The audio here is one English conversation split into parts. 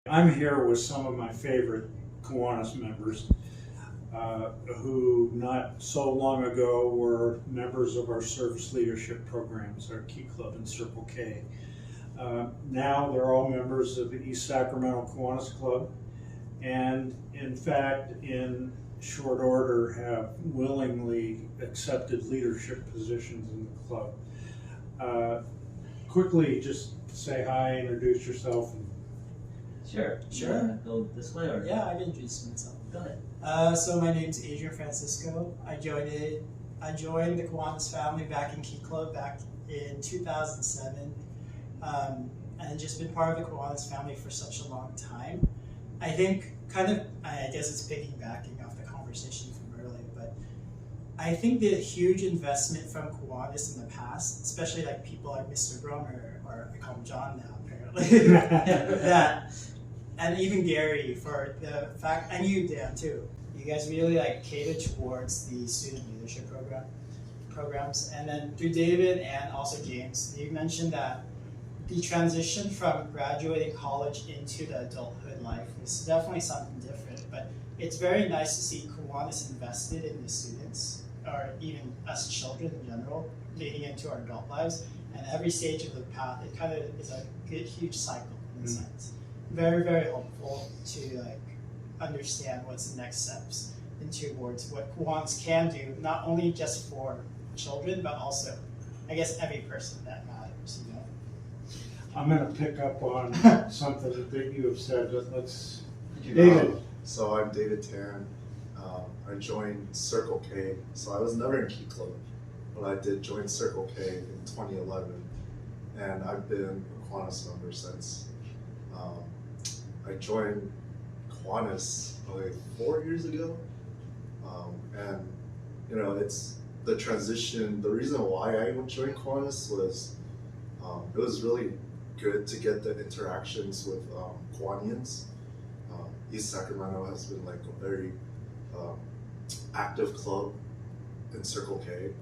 I'm here with some of my favorite Kiwanis members who not so long ago were members of our service leadership programs, our Key Club and Circle K. Now they're all members of the East Sacramento Kiwanis Club, and in fact, in short order, have willingly accepted leadership positions in the club. Quickly, just say hi, introduce yourself. Sure. Go this way or? Yeah, I can introduce myself. Go ahead. So my name's Adrian Francisco. I joined the Kiwanis family back in Key Club back in 2007, and just been part of the Kiwanis family for such a long time. I think I guess it's piggybacking off the conversation from earlier, but I think the huge investment from Kiwanis in the past, especially like people like Mr. Brummer, or I call him John now apparently, that, and even Gary, for the fact, and you, Dan, too. You guys really like cater towards the student leadership programs, and then through David and also James, you mentioned that the transition from graduating college into the adulthood life is definitely something different, but it's very nice to see Kiwanis invested in the students, or even us children in general, leading into our adult lives, and every stage of the path, it kind of is a good, huge cycle in a sense. Very, very helpful to understand what's the next steps and towards what Kiwanis can do, not only just for children, but also, I guess, every person that matters, you know? I'm going to pick up on something that you have said. Let's, David. So I'm David Tarrant. I joined Circle K. So I was never in Key Club, but I did join Circle K in 2011, and I've been a Kiwanis member since. I joined Kiwanis like 4 years ago, and you know, it's the transition. The reason why I joined Kiwanis was it was really good to get the interactions with Kiwanians. East Sacramento has been like a very active club in Circle K,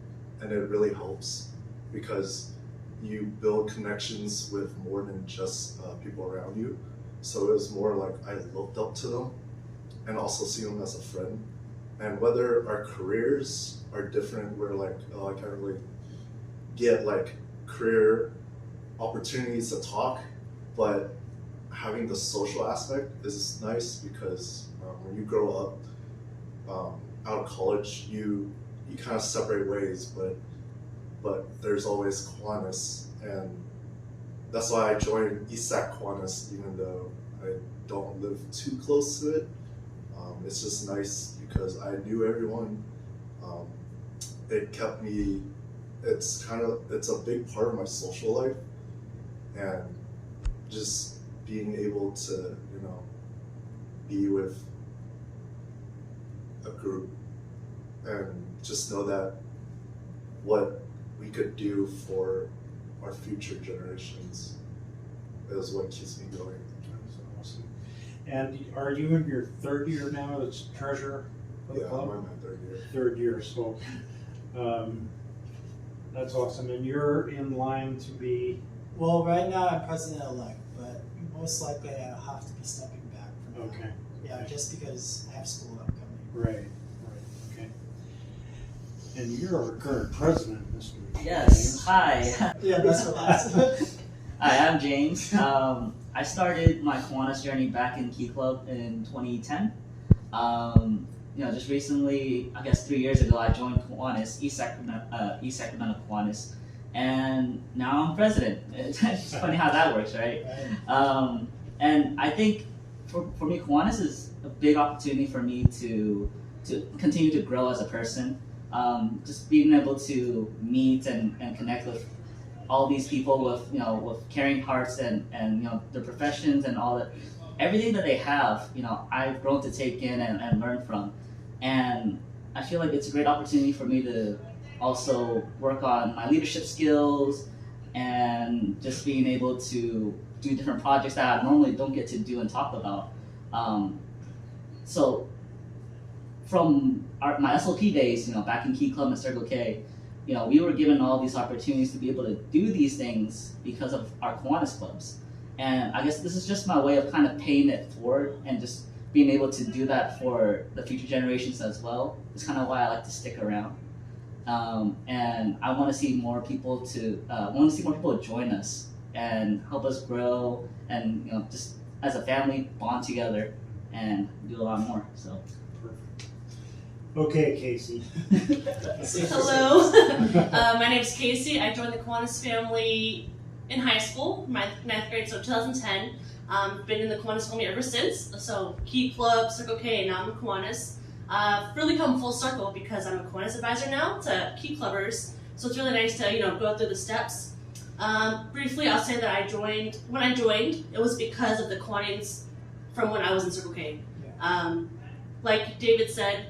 and it really helps because you build connections with more than just people around you. So it was more like I looked up to them and also see them as a friend. And whether our careers are different, we're like, I can't really get like career opportunities to talk, but having the social aspect is nice because when you grow up out of college, you kind of separate ways, but there's always Kiwanis, and that's why I joined East Sac Kiwanis, even though I don't live too close to it. It's just nice because I knew everyone. It kept me. It's a big part of my social life, and just being able to be with a group and just know that what we could do for our future generations is what keeps me going. That's awesome. And are you in your third year now as treasurer of the club? I'm in my third year. Third year, so that's awesome. And you're in line to be? Well, right now I'm president-elect, but most likely I'll have to be stepping back from that. Okay. Yeah, just because I have school upcoming. Right, okay. And you're our current president, Mr. Yes. James. Hi. Yeah, that's what that's. Hi, I'm James. I started my Kiwanis journey back in Key Club in 2010. Just recently, I guess 3 years ago, I joined Kiwanis, East Sacramento Kiwanis, and now I'm president. It's just funny how that works, right? And I think for me, Kiwanis is a big opportunity for me to continue to grow as a person. Just being able to meet and connect with all these people with caring hearts and their professions and all that, everything that they have, I've grown to take in and learn from. And I feel like it's a great opportunity for me to also work on my leadership skills and just being able to do different projects that I normally don't get to do and talk about. So from my SLP days, back in Key Club and Circle K, we were given all these opportunities to be able to do these things because of our Kiwanis clubs. And I guess this is just my way of kind of paying it forward and just being able to do that for the future generations as well. It's kind of why I like to stick around. And I want to see more people join us and help us grow, and just as a family bond together and do a lot more. So. Okay, Casey. Hello, my name is Casey. I joined the Kiwanis family in high school, my 9th grade, so 2010. Been in the Kiwanis family ever since. So Key Club, Circle K, and now I'm a Kiwanis. Really come full circle because I'm a Kiwanis advisor now to Key Clubbers. So it's really nice to go through the steps. Briefly, I'll say that when I joined, it was because of the Kiwanis from when I was in Circle K. Like David said,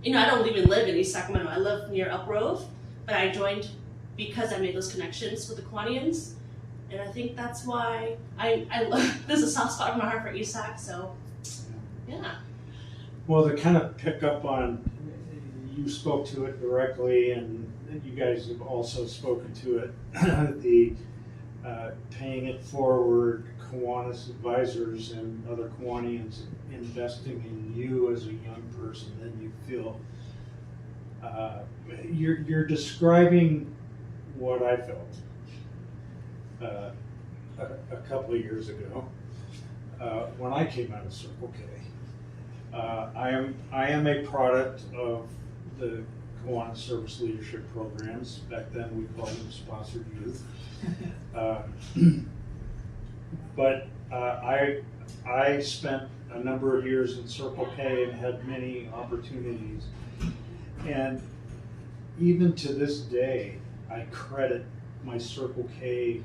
I don't even live in East Sacramento. I live near Up Grove, but I joined because I made those connections with the Kiwanians, and I think that's why I love. There's a soft spot in my heart for East Sac. So, yeah. Well, to kind of pick up on, you spoke to it directly, and you guys have also spoken to it. The paying it forward, Kiwanis advisors and other Kiwanians investing in you as a young person, then you feel you're describing what I felt a couple of years ago when I came out of Circle K. I am a product of the Kiwanis Service Leadership Programs. Back then we called them sponsored youth. But I spent a number of years in Circle K and had many opportunities. And even to this day, I credit my Circle K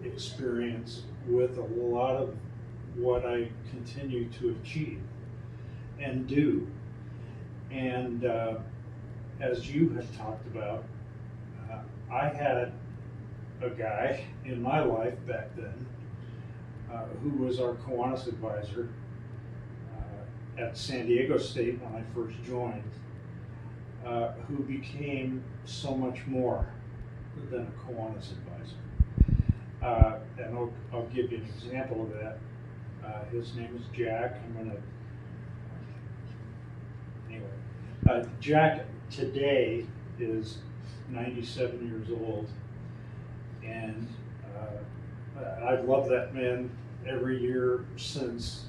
experience with a lot of what I continue to achieve and do. And as you have talked about, I had a guy in my life back then who was our Kiwanis advisor at San Diego State when I first joined, who became so much more than a Kiwanis advisor. And I'll give you an example of that. His name is Jack. Jack today is 97 years old, and I've loved that man every year since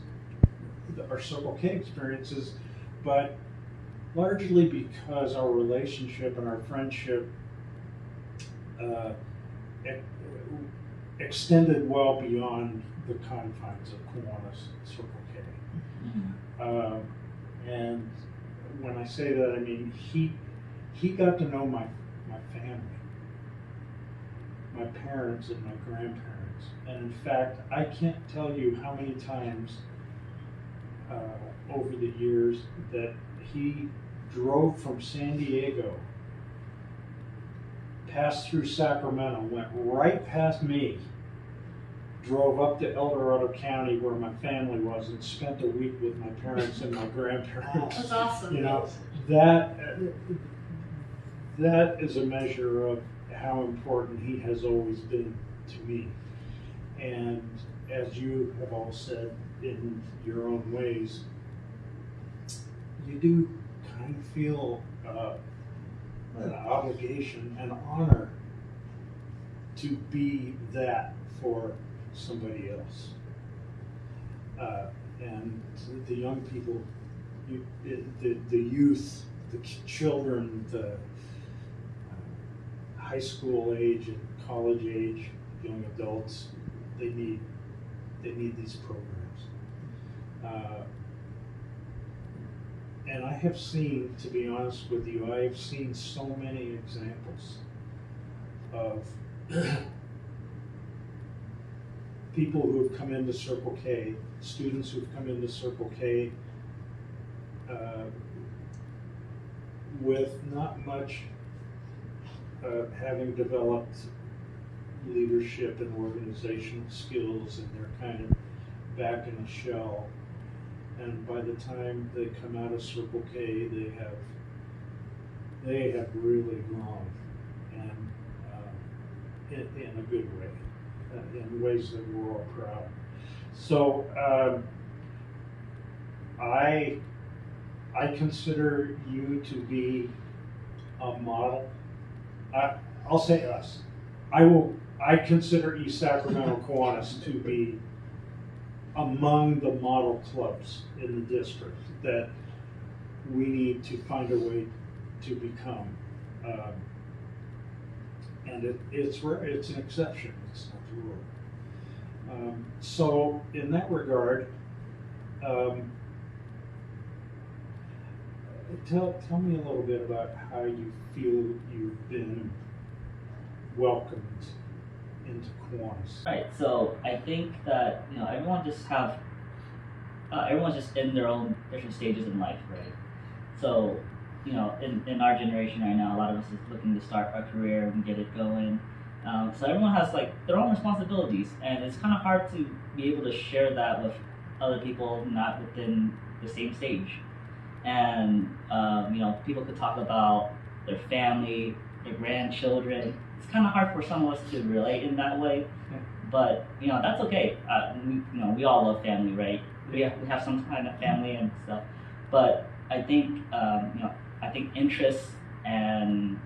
our Circle K experiences, but largely because our relationship and our friendship extended well beyond the confines of Kiwanis Circle K. And when I say that, I mean he got to know my family, my parents and my grandparents. And in fact, I can't tell you how many times over the years that he drove from San Diego, passed through Sacramento, went right past me, drove up to El Dorado County where my family was, and spent a week with my parents and my grandparents. That's awesome. That is a measure of how important he has always been to me. And as you have all said in your own ways, you do kind of feel an obligation, an honor to be that for somebody else. And the young people, the youth, the children, the high school age and college age young adults, they need these programs. And I have seen, to be honest with you, I have seen so many examples of people who have come into Circle K, students who've come into Circle K with not much having developed leadership and organizational skills, and they're kind of back in a shell. And by the time they come out of Circle K, they have really grown, and in a good way. in ways that we're all proud. So I consider you to be a model. I'll say us. I consider East Sacramento Kiwanis to be among the model clubs in the district that we need to find a way to become. And it's rare, it's an exception, it's not the rule. So in that regard, tell me a little bit about how you feel you've been welcomed into Kiwanis. Right. So I think that everyone's just in their own different stages in life, right? So in our generation right now, a lot of us is looking to start our career and get it going. So everyone has like their own responsibilities, and it's kind of hard to be able to share that with other people not within the same stage. And people could talk about their family, their grandchildren. It's kind of hard for some of us to relate in that way, but that's okay. We all love family, right? We have some kind of family and stuff, but I think interests and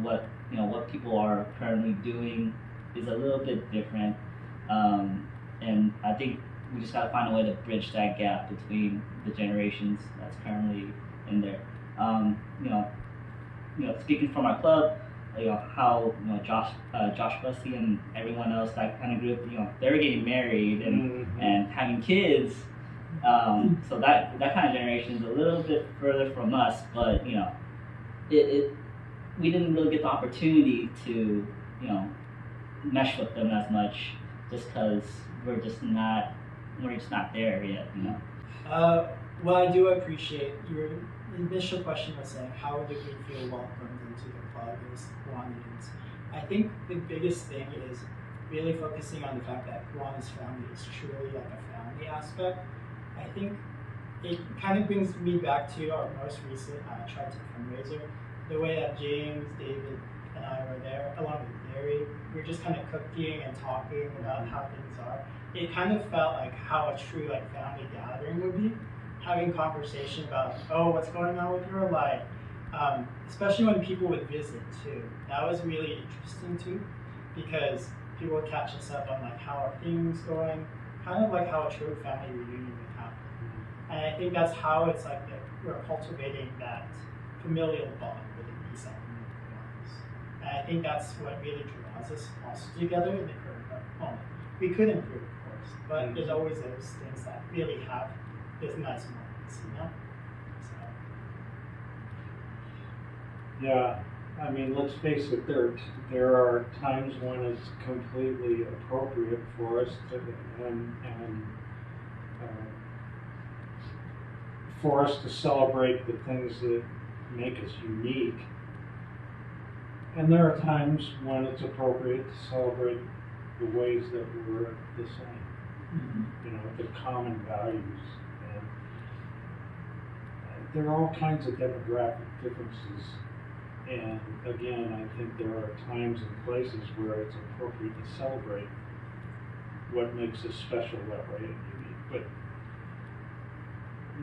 what people are currently doing is a little bit different, and I think we just gotta find a way to bridge that gap between the generations that's currently in there. Speaking from our club, how Josh Bussey and everyone else, that kind of group, they were getting married and having kids. So that kind of generation is a little bit further from us, but we didn't really get the opportunity to mesh with them as much, just because we're just not there yet. Well, I do appreciate your initial question was saying how did we feel welcomed into the club as Kiwanis. I think the biggest thing is really focusing on the fact that Kiwanis family is truly like a family aspect. I think it kind of brings me back to our most recent charity fundraiser. The way that James, David, and I were there, along with Gary, we were just kind of cooking and talking about how things are. It kind of felt like how a true family gathering would be, having conversation about, what's going on with your life, especially when people would visit too. That was really interesting too, because people would catch us up on how are things going, kind of like how a true family reunion would happen. And I think that's how it's like that we're cultivating that familial bond with the East Sacramento Kiwanis. And I think that's what really draws us also together in the current moment. We could improve, of course, but there's always those things that really have those nice moments, So. Yeah, I mean, let's face it. There are times when it's completely appropriate for us to for us to celebrate the things that make us unique. And there are times when it's appropriate to celebrate the ways that we're the same. The common values. And there are all kinds of demographic differences. And again, I think there are times and places where it's appropriate to celebrate what makes us special that way and unique. But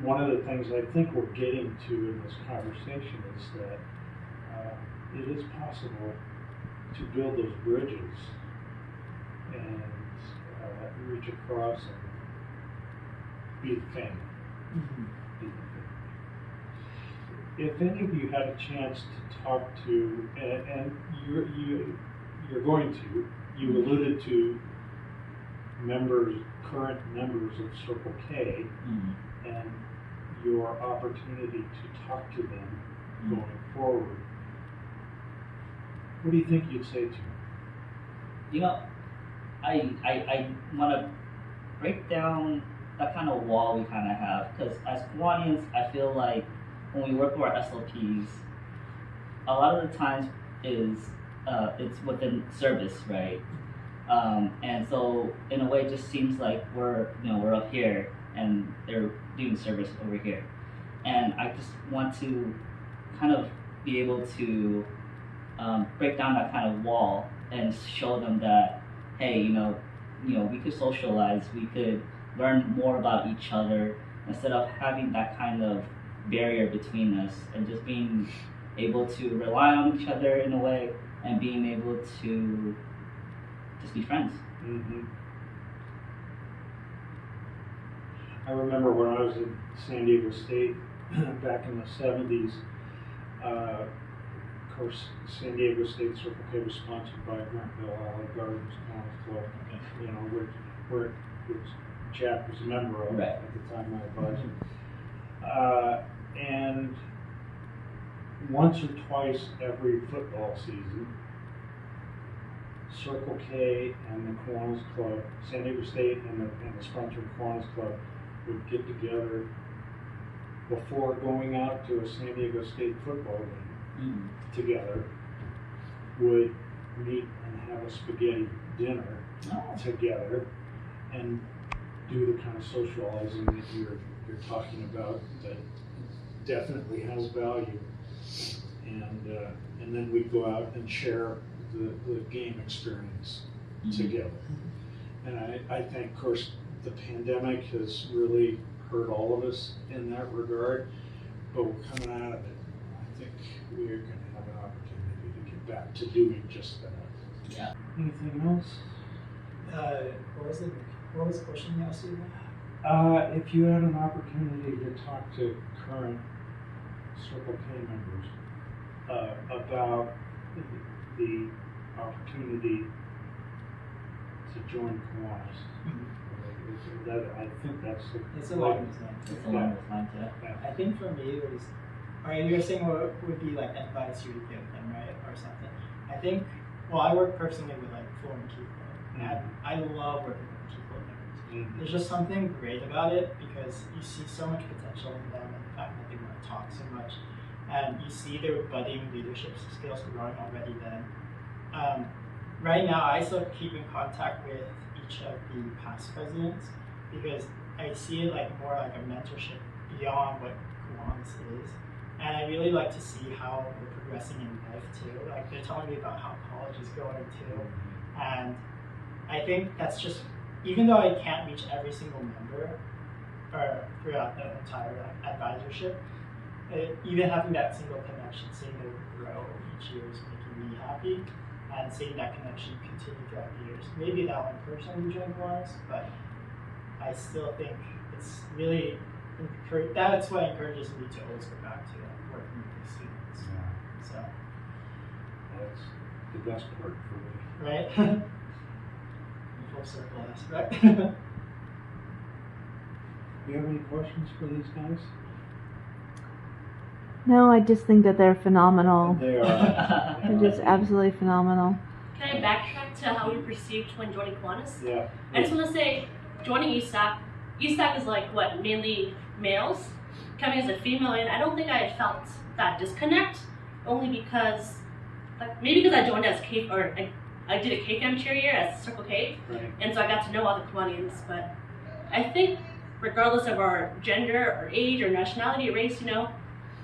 one of the things I think we're getting to in this conversation is that it is possible to build those bridges and reach across and be the family. If any of you had a chance to talk to, and you're going to, you alluded to current members of Circle K, and your opportunity to talk to them going forward, what do you think you'd say to them? I want to break down that kind of wall we kind of have, because as Kiwanians, I feel like when we work with our SLPs, a lot of the times it's within service, right? And so in a way, it just seems like we're up here and they're doing service over here, and I just want to kind of be able to break down that kind of wall and show them that, hey, we could socialize, we could learn more about each other instead of having that kind of barrier between us, and just being able to rely on each other in a way and being able to just be friends. Mm-hmm. I remember when I was in San Diego State back in the 70s, of course, San Diego State Circle K was sponsored by Grantville Alley Gardens Kiwanis Club, which Jack was a member of Right. at the time I was. And once or twice every football season, Circle K and the Kiwanis Club, San Diego State and the sponsored Kiwanis Club would get together before going out to a San Diego State football game together, would meet and have a spaghetti dinner together and do the kind of socializing that you're talking about that definitely has value. And then we'd go out and share the game experience together. And I think, of course, the pandemic has really hurt all of us in that regard, but we're coming out of it. I think we're going to have an opportunity to get back to doing just that. Yeah. Anything else? What was the question you asked me? If you had an opportunity to talk to current Circle K members about the opportunity to join Kiwanis, I think that's the. It's along those lines. It's along those lines, yeah. I think for me it was, you're saying what would be like advice you would give them, right, or something. I think, I work personally with like Florida Key Club, and I love working with the Key Club members. There's just something great about it because you see so much potential in them and the fact that they want to talk so much, and you see their budding leadership skills growing already then. Right now, I still keep in contact with each of the past presidents because I see it like more like a mentorship beyond what Kiwanis is. And I really like to see how they're progressing in life too. Like they're telling me about how college is going too. And I think that's just, even though I can't reach every single member or throughout the entire advisorship, even having that single connection, seeing them grow each year is making me happy. And seeing that connection continue throughout the years. Maybe that one person will join Kiwanis, but I still think it's really, that's what encourages me to always go back to working with the students. Yeah. So. That's the best part for me. Right? The full circle aspect. Do you have any questions for these guys? No, I just think that they're phenomenal. They are. They're just absolutely phenomenal. Can I backtrack to how we perceived when joining Kiwanis? Yeah. I just want to say, joining East Sac is like what, mainly males? Coming as a female, and I don't think I had felt that disconnect, only because, maybe because I joined as K, or I did a KFAM cheer year as Circle K, Right. and so I got to know all the Kiwanians. But I think, regardless of our gender, or age, or nationality, or race,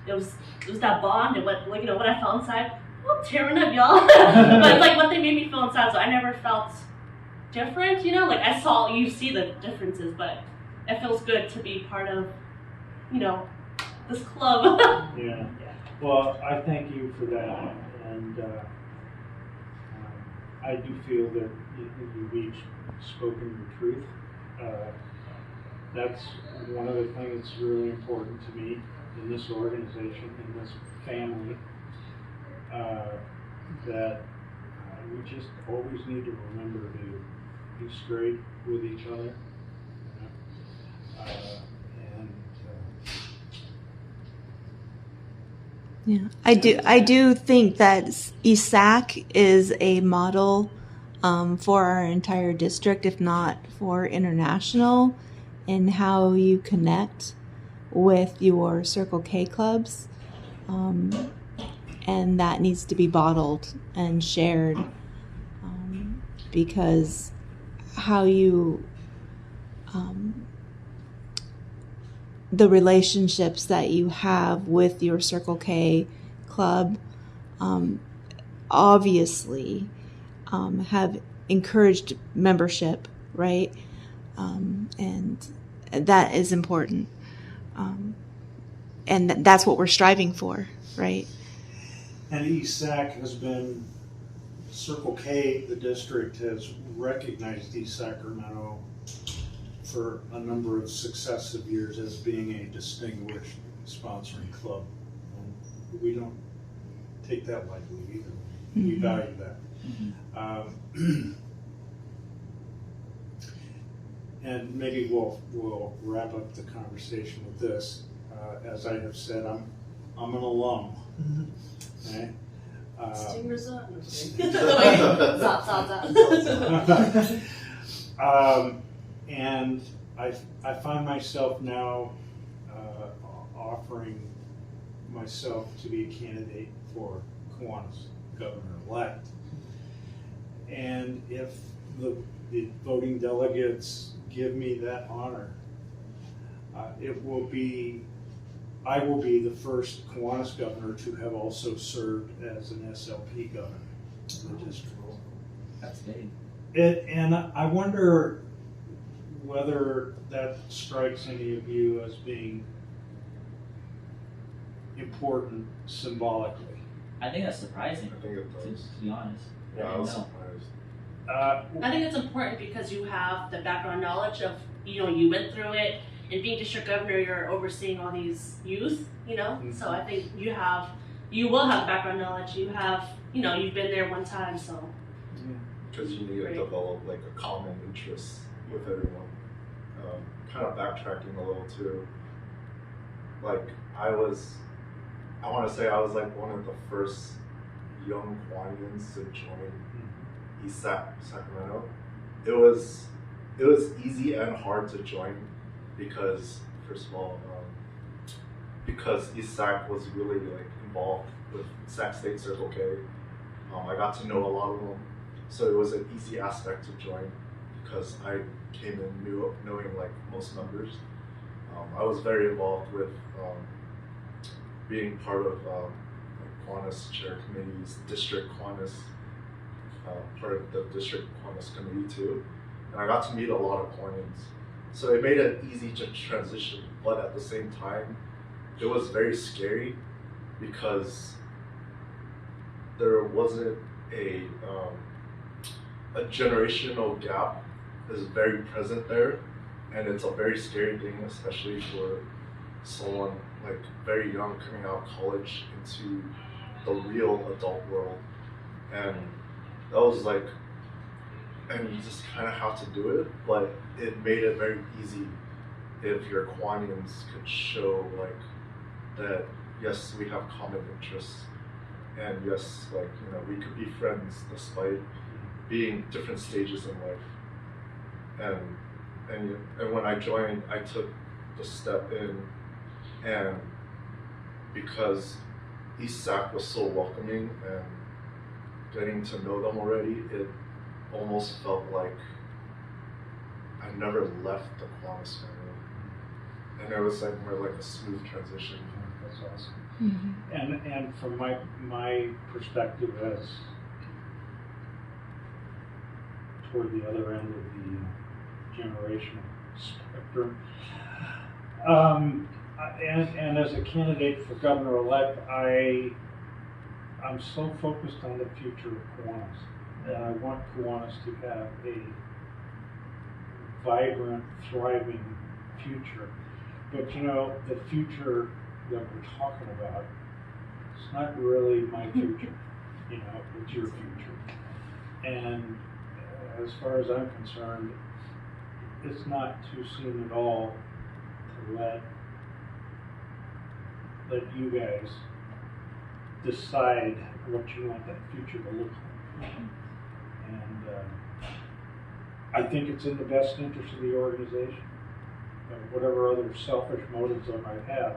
it was that bond and what I felt inside. I'm tearing up, y'all. But it's like what they made me feel inside, so I never felt different, you see the differences, but it feels good to be part of, this club. Yeah. Well, I thank you for that, and I do feel that you've each spoken the truth. That's one of the things that's really important to me in this organization, in this family, that we just always need to remember to be straight with each other. Yeah, I do think that East Sac is a model for our entire district, if not for international, in how you connect with your Circle K clubs, and that needs to be bottled and shared, because how you the relationships that you have with your Circle K club obviously have encouraged membership, right? And that is important. And that's what we're striving for, right? And East Sac has been, Circle K, the district has recognized East Sacramento for a number of successive years as being a distinguished sponsoring club. And we don't take that lightly either. We value that. And maybe we'll wrap up the conversation with this. As I have said, I'm an alum. Okay? Stingers up. No, just kidding. Zop. And I find myself now offering myself to be a candidate for Kiwanis Governor-Elect. And if the voting delegates give me that honor, I will be the first Kiwanis governor to have also served as an SLP governor in the district. That's big. And I wonder whether that strikes any of you as being important symbolically. I think that's surprising, I think it does. to be honest. Yeah, I didn't was know. surprised. I think it's important because you have the background knowledge of, you went through it, and being district governor, you're overseeing all these youth, So I think you will have background knowledge. You have, you've been there one time, so. Because you need to Right. develop like a common interest with everyone. Kind of backtracking a little too. Like I want to say I was like one of the first young Kiwanians to join East Sacramento. It was easy and hard to join because first of all, because East Sac was really like involved with Sac State Circle K. I got to know a lot of them, so it was an easy aspect to join because I came in knowing like most members. I was very involved with being part of Kiwanis chair committees, district Kiwanis, part of the district Kiwanis committee too, and I got to meet a lot of Kiwanians. So it made it easy to transition, but at the same time, it was very scary because there wasn't a generational gap is very present there, and it's a very scary thing, especially for someone like very young coming out of college into the real adult world. And that was like, and you just kind of have to do it, but it made it very easy if your Kiwanians could show like that, yes, we have common interests, and yes, like, we could be friends despite being different stages in life. And when I joined, I took the step in, and because East Sac was so welcoming and getting to know them already, it almost felt like I never left the Kiwanis family, and it was like more like a smooth transition. That's awesome. And from my perspective as toward the other end of the generational spectrum, and as a candidate for governor-elect, I'm so focused on the future of Kiwanis, and I want Kiwanis to have a vibrant, thriving future. But the future that we're talking about, it's not really my future, it's your future. And as far as I'm concerned, it's not too soon at all to let you guys decide what you want that future to look like. And I think it's in the best interest of the organization. Whatever other selfish motives I might have,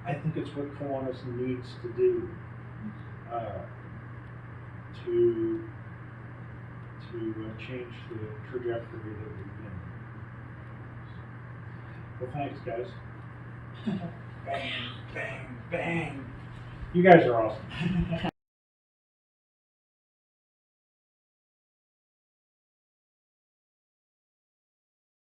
I think it's what Kiwanis needs to do to change the trajectory that we've been. Well, thanks, guys. Bang, bang, bang. You guys are awesome.